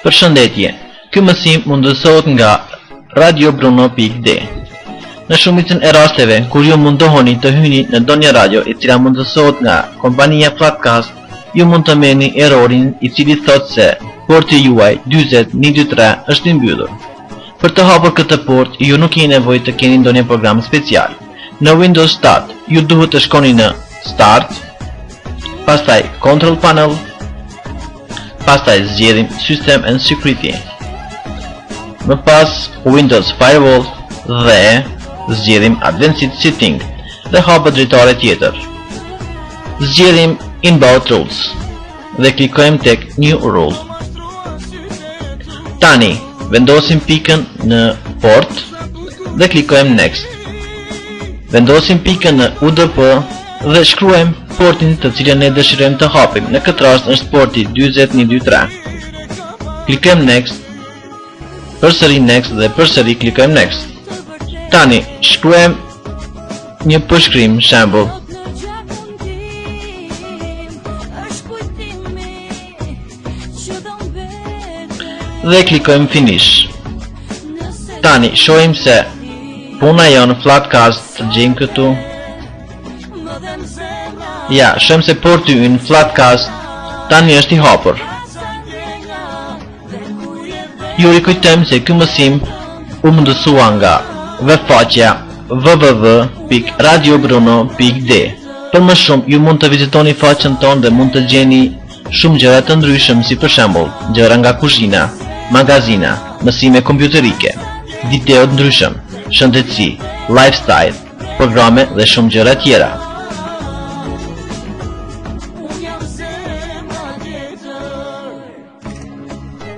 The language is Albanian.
Përshëndetje, ky mësim mundësohet nga radiobruno.d. Në shumicën e rasteve, kur ju mundohoni të hyni në ndonjë radio e cila mundësohet nga kompania Flatcast, ju mund të merrni errorin i cili thotë se porti juaj 40123 është i mbyllur. Për të hapur këtë port, ju nuk keni nevojë të keni ndonjë program special. Në Windows 7, ju duhet të shkoni në Start, pastaj Control Panel, pastaj zgjedhim System and Security. Më pas Windows Firewall dhe zgjedhim Advanced Setting dhe hapet dritare tjetër. Zgjedhim Inbound Rules dhe klikojmë tek New Rule. Tani vendosim pikën në port dhe klikojmë Next. Vendosim pikën në UDP dhe shkruajmë portin të cilën ne dëshirojmë të hapim. Në këtë rast është porti 40123. Klikojmë Next, përsëri Next dhe përsëri klikojmë Next. Tani shkruajmë një përshkrim, shembull. Dhe klikojmë Finish. Tani shohim se puna jonë Flatcast të gjejmë këtu. Ja, shohim se porti ynë Flatcast tani është i hapur. Ju rikujtojmë se ky mësim u mundësua nga webfaqja www.radiobruno.d. Për më shumë, ju mund të vizitoni faqen tonë dhe mund të gjeni shumë gjëra të ndryshëm, si për shembull, gjëra nga kuzhina, magazina, mësime kompjuterike, video të ndryshëm, shëndetësi, lifestyle, programe dhe shumë gjëra tjera.